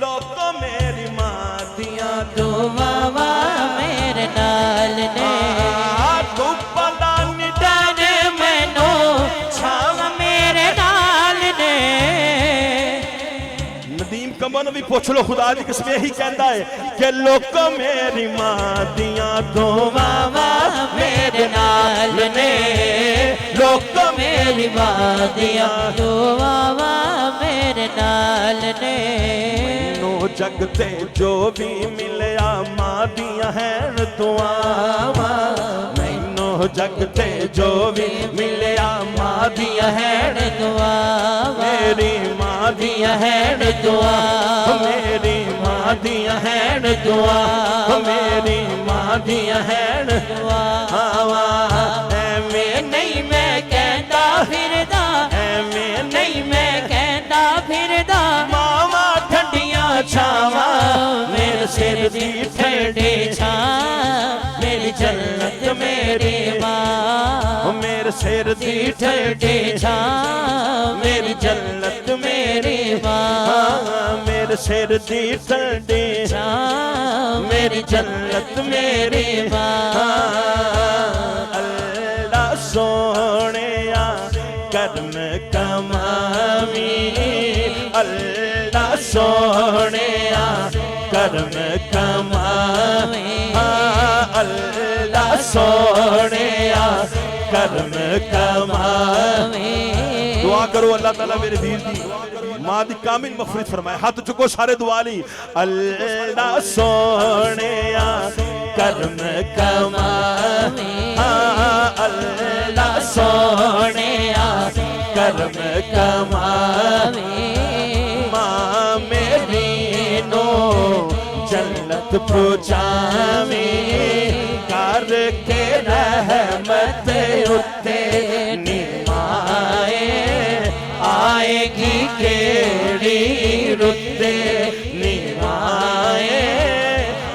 लोग मेरी मां दिया दुआवा मेरे नाल ने धुप्पा निदान मैनू छाव मेरे नाल ने। नदीम कमर भी पूछ लो, खुदा की कसम यही कहता है कि लोग मेरी मां दिया दुआवा मेरे नाल ने लोग मेरी मां दिया दुआवा मेरे नाल ने। नो जगते जो भी मिलया मां दिया है दुआवा, मैनू जगते जो भी मिलया मां दिया है दुआवा मेरी मां दिया है दुआ, मेरी मां दिया है दुआ, मेरी मां दिया है दुआ। एवें नहीं मैं कहता फिरदा एवें नहीं मैं कहता फिरदा मावा ठंडियां छावा मेरे सिर दी ठंडी छां मेरी जन्नत मेरी मां। मेरे सिर दी ठंडी छां मेरी जन्नत मेरी मां। मेरे सिर दी ठंडी छां मेरी जन्नत मेरी मां। अल्लाह सोहणिया करम कमावी, अल्लाह सोहणिया करम कमावी, अल्लाह सोहणिया करम कमावी। दुआ करो अल्लाह ताला मेरे वीर दी मां दी कामिल मग़फ़िरत फरमाए। हाथ चुको सारे दुआ ली। अल्लाह सोहणिया करम कमावी, अल्लाह सोहणिया करम कमावी। मां मेरी नो जन्नत पहुंचावी, करके रहमत उत्ते निमाए आएगी केड़ी रुते निमाए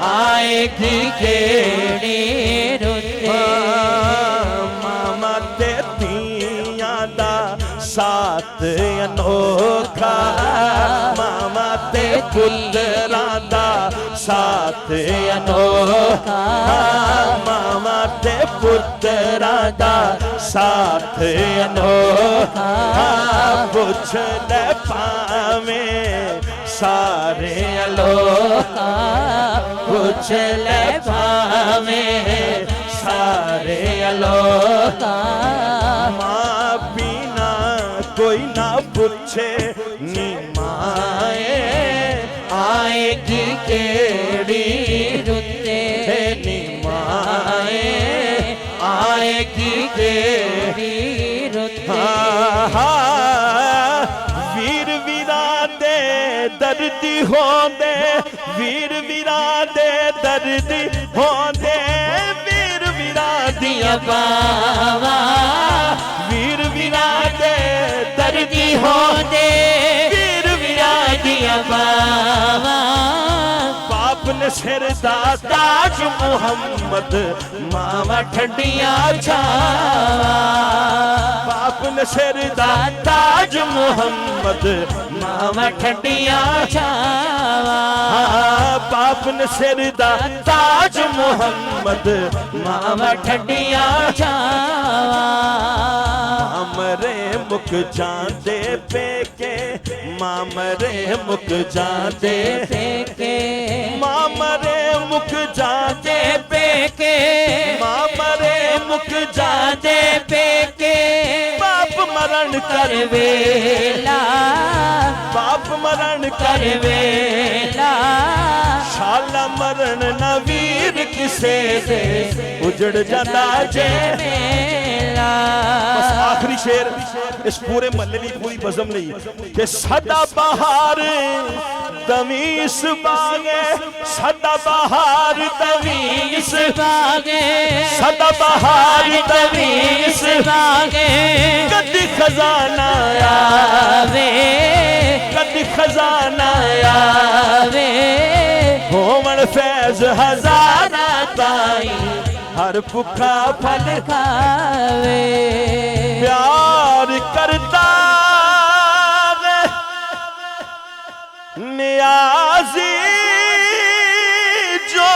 आएगी केड़ी रुते। मामा ते तियां दा साथ अनोखा, मामा ते पुत्तरां दा साथ अनोखा, मामा ते पुत्तरां दा साथ अनोखा। पुछ ले पावें सारे अलोका, पुछ ले पावें सारे अलोका। मां बिना कोई ना पूछे नी माए आएगी केड़ी रुते नी माए आएगी केड़ी रुते। वीर वीरा दे दर्दी होंदे, वीर वीरा दे दर्दी होंदे, वीर वीरा दिया बावा, वीर वीरा दे दर्दी होंदे, वीर वीरा दिया बावा। बाप ने सिर दा ताज मुहम्मद मावा ठंडिया छावा, बाप ने सिर दा ताज मुहम्मद मावा ठंडिया छावा। बाप ने सिर दा ताज मुहम्मद मावा ठंडिया छावा। मामरे मुक जांदे पेके, मामरे मुक जांदे पेके, मामरे मुक जांदे पेके, मामरे मुक जांदे पेके। बाप मरण कर वेला बाप मरण कर वेला, शाला मरण न वीर किसे दे उजड़ जाता जे मेला। बस आखिरी शेर इस पूरे महल्ले की पूरी बज़म नहीं कि सदा बहार तमीस बागे, सदा बहार तमीस बागे, सदा बहार तमीस बागे। कदी खजाना आवे कदी खजाना आवे, होमन फैज हजारा ताई हर भुखा फल खावे। प्यार करता नियाज़ी जो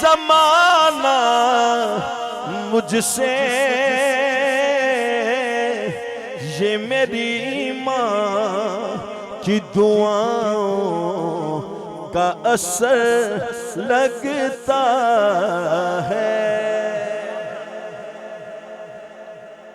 ज़माना मुझसे, ये मेरी माँ की दुआओं का असर लगता है।